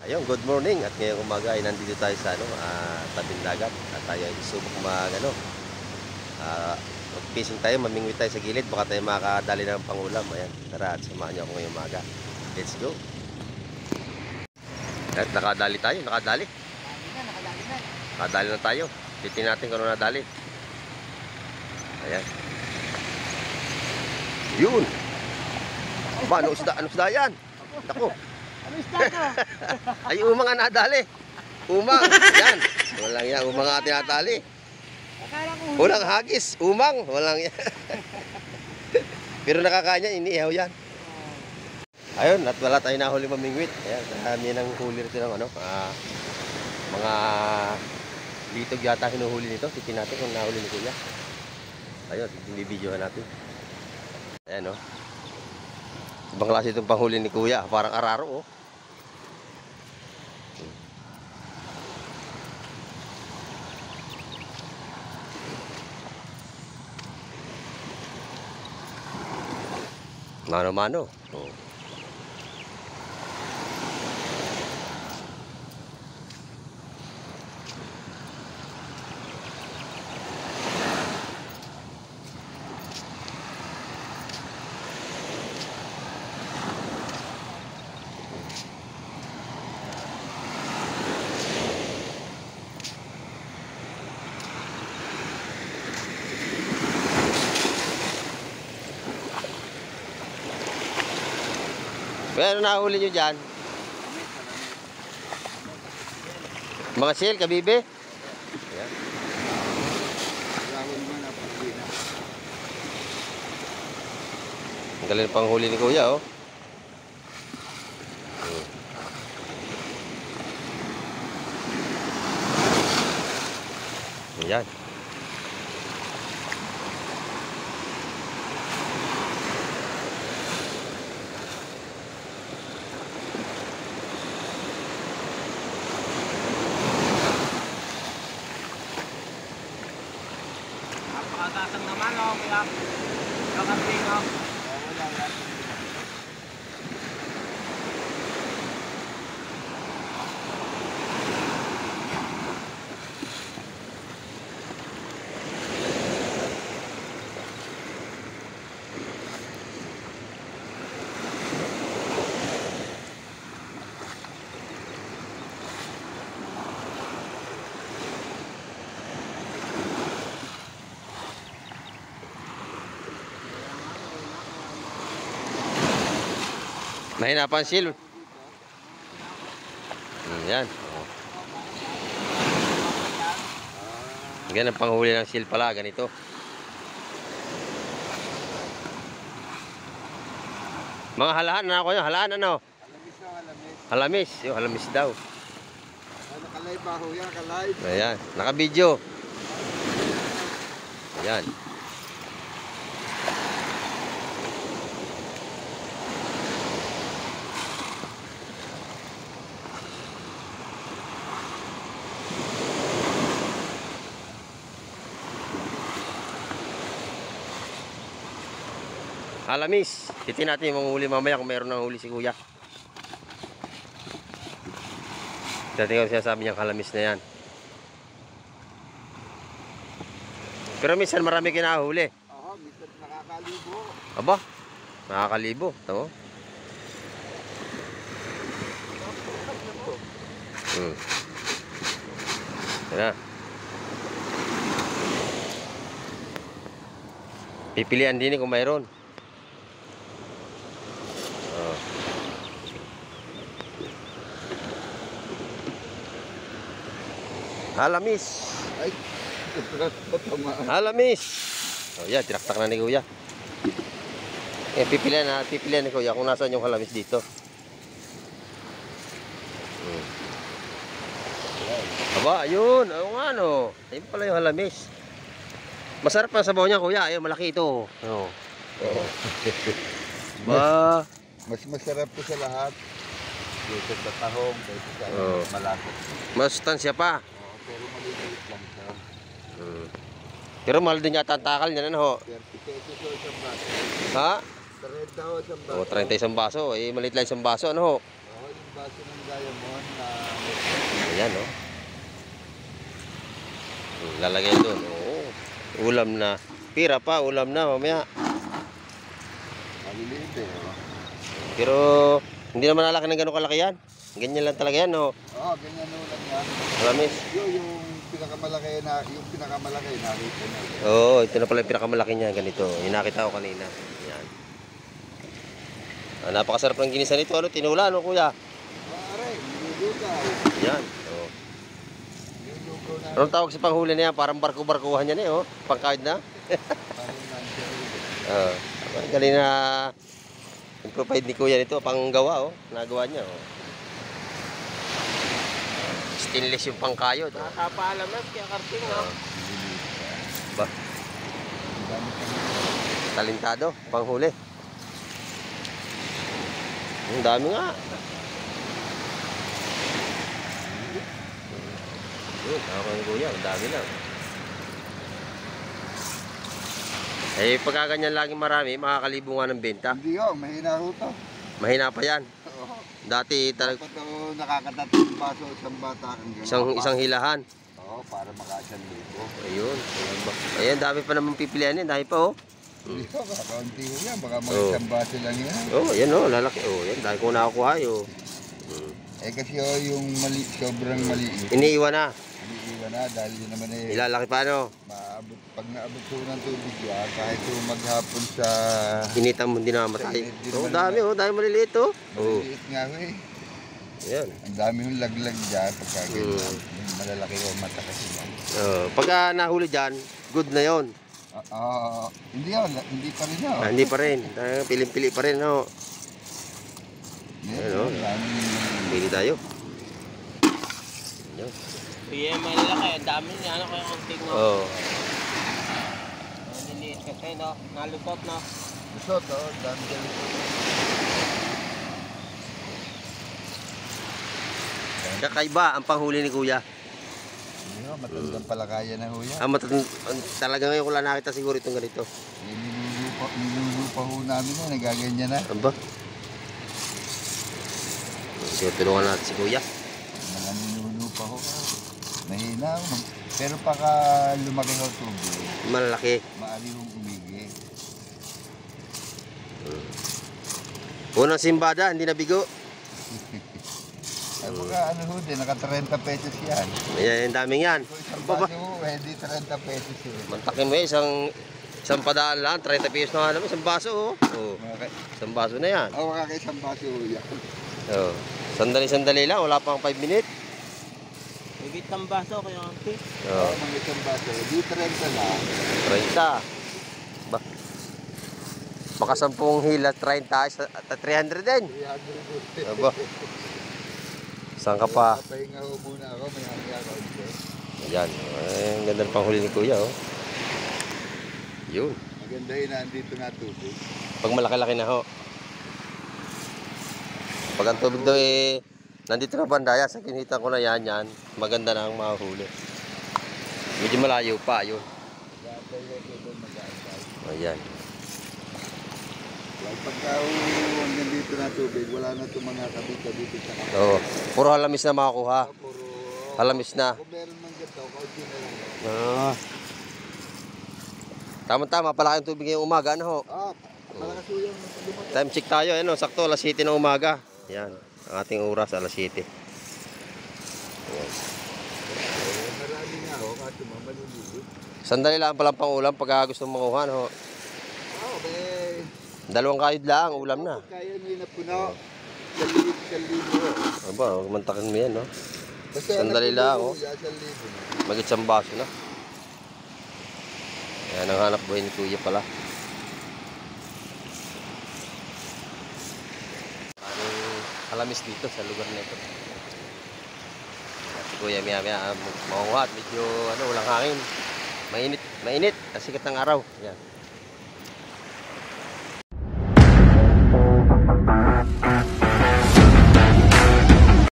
Ayun, good morning at ngayong umaga ay nandito tayo sa tabing dagat at tayo ay subok mag-fishing tayo, mamingwit tayo sa gilid, baka tayo makakadali ng pangulam. Ayan, tara at samahan niyo ako ngayong umaga. Let's go. At nakadali tayo, nakadali. Nakadali na tayo. Titingnan natin kung ano nadali. Ayan. Yun. Ba, ano isda yan? Naku. Ano isda ka? Ay, umang nga nadali. Umang. Yan. Walang yan. Umang nga tinatali. Akala ko Walang hagis. Umang. Walang yan. Pero nakakanya, iniihaw yan. Ayun, at wala tayo nahuli mamingwit. Ayan, dami ng huli rito ng mga litog yata hinuhuli nito. Titin natin kung nahuli ni Kuya. Ayun, bibidyohan natin. Ayan, oh. Ibang klase itong panghuli ni Kuya. Parang araro, oh. Mano-mano. Oh. Kaya ano nahuli nyo dyan? Mga sil, kabibe? Ayan. Ang galing pang huli ni Kuya, oh. Ayan. napakatasang naman, oh. Kaya kakamping, oh. Mahina pa ang sil. Yan. Ganyan ang panghuli ng sil pala, ganito. Mga halahan na ako yun, halahan ano? Halamis, yung halamis daw. Nakalive ba ho yan, nakalive. Ayan, naka-video. Ayan. Halamis. Titin natin yung huli mamaya kung mayroon ng huli si Kuya. Titin ko siya sabi niya halamis na yan. Pero minsan marami kinahuli. Oo, minsan nakakalibo. Aba, nakakalibo. Tama? Yan. Pipilian din kung mayroon. Halamis. Ay, halamis. Oh, yan, tinaktak na ni Kuya. Pipilian ni Kuya kung nasaan yung halamis dito. Aba, ayun. Ayun nga, no. Ayun pala yung halamis. Masarap ang sabaw niya, Kuya. Ayun, malaki ito. Oh. Ba. Mas masarap po sa lahat. Dito sa tahong, dito sa malapit. Mas tansya pa. Pero maliliit lang siya. Pero mahal din yata ang takal niya, ano? 30 pesos o isang baso. Ha? 30 o isang baso. O, 30 isang baso. Eh, maliit lang isang baso, ano? Oo, yung baso ng diamond na Ayan, oh. Lalagay doon. Oo. Ulam na. Pira pa, ulam na mamaya. maliliit eh. Oh. Pero hindi naman nalaki ng gano'ng kalaki yan. Ganyan lang talaga yan, no? Oo, ganyan ulam yan. Promise. Yung pinakamalaki nakita na. Oo, ito na pala yung pinakamalaki niya. Ganito. Yung nakita ko kanina. Yan. Ah, napakasarap ng ginisa nito. Ano? Tinula, no, kuya? Pare, nilulugaw. Yan. Oh. Nilulugaw na. Anong tawag sa panghuli na yan? Parang barko-barkuhan yan, eh, oh. Pangkahid na. Parang nandiyan. Oo. Galing na yung provide ni kuya nito. Panggawa, oh. Nagawa niya, oh. Stainless yung pangkayod. Oh. Nakapaalam na, kaya karting no? Ba? Talentado, panghuli. Ang dami nga. Yun, ako ni kuya, ang dami lang. Eh, pagka ganyan laging marami, makakalibo nga ng benta. Hindi yun, mahina ho to. Mahina pa yan. Oo. Dati talagang Dapat ho nakakatatlong baso isang bata hanggang isang hilahan. Oo, para makasyang libo. Ayun. Ayan, dami pa naman pipilian yan. Dami pa, oh. Hindi ho, kakaunti ho yan. Baka mga Oo. isang baso lang yan. Oh, yan, oh. Lalaki. Oh, yan. Dahil ko nakakuha, oh. Eh kasi ho, yung mali, sobrang maliit. Iniiwan na. Iniiwan na dahil yun naman eh. Ilalaki pa, no? Maabot, pag naabot ho ng tubig yan, kahit ho maghapon sa Initan mo, hindi na mamatay. Hindi Oh, naman dami, oh. Dami maliliit, oh. Oh. maliliit nga ho eh. Yan. Ang dami hong laglag dyan pagka ganyan. Mm. Yung malalaki ho mata kasi yan. Oh, pagka nahuli dyan, good na yon. Hindi ho, hindi pa rin ho. Ah, hindi pa rin. Piling-pili pa rin, oh. Yan, Ano? Pili tayo. Yan. Kaya malaki, ang dami niya, ano kaya karting no? Oh. Maliliit kasi no, nalukot no? Gusto to, dami dyan. Kakaiba ang panghuli ni kuya. Hindi ho, matandang palakaya na ho yan. Talaga ngayon ko lang nakita siguro itong ganito. Nilulupa ho namin na, nagaganyan na. Aba? Sige, tulungan natin si kuya. Mga nilulupa ho. Mahina ho. Pero pagka lumaki ho tubig, Malalaki. maari hong umigi. Unang simbada, hindi nabigo. Ay mga ano ho din, naka 30 pesos yan. Ayan, ang daming yan. Kung isang Aba ba? baso ho, hindi 30 pesos ho. Mantakin mo eh, isang padaan lang, 30 pesos na nga naman, isang baso, oh. Oh, isang baso na yan. Oo, kaka isang baso ho yan. Oh. Sandali-sandali lang, wala pang 5 minutes. Higit ng baso kaya karting. Oh, Mga isang baso, di 30 lang. 30. Ba? Baka 10 hila, 30, 300 din. 300 Aba. Saan ka pa? Pahinga ho muna ako, may hangya ako. Ayan, ay, ang ganda ng panghuli ni kuya, oh. Yun. Maganda yun, nandito na tubig. Pag malaki-laki na ho. Pag ang tubig daw eh, nandito na bandaya, sa kinita ko na yan, maganda na ang mahuli. Medyo malayo pa, yun. Gatay ako doon mag-aantay. Ayan. Pagka hanggang dito na tubig, wala na itong mga kabita-dito sa kapatid. Oo. Puro halamis na makakuha. Puro... Halamis na. Kung meron man ganito, kaunti na lang. Ah. Tama-tama, palaki ang tubig ngayong umaga, ano ho? Malakas ho yung lumaki. Time check tayo, ano, sakto, alas 7 ng umaga. Ayan, ang ating oras, alas 7. Ayan. Marami nga ho, kasi mamaliliit. Sandali lang palang pang ulam pag gusto mong makuha, no? Okay. 2 kayod lang, ulam na. Kaya nyo na puno. Salibo. Aba, huwag mantakin mo yan, no? Basta Sandali lang, oh. Salibo na. Mag-isang baso na. Ayan, ang hanap buhay ni kuya pala. Anong halamis dito sa lugar na ito. Si kuya maya-maya makuha at medyo ano, walang hangin. Mainit, mainit. Ang sikat ng araw. Ayan.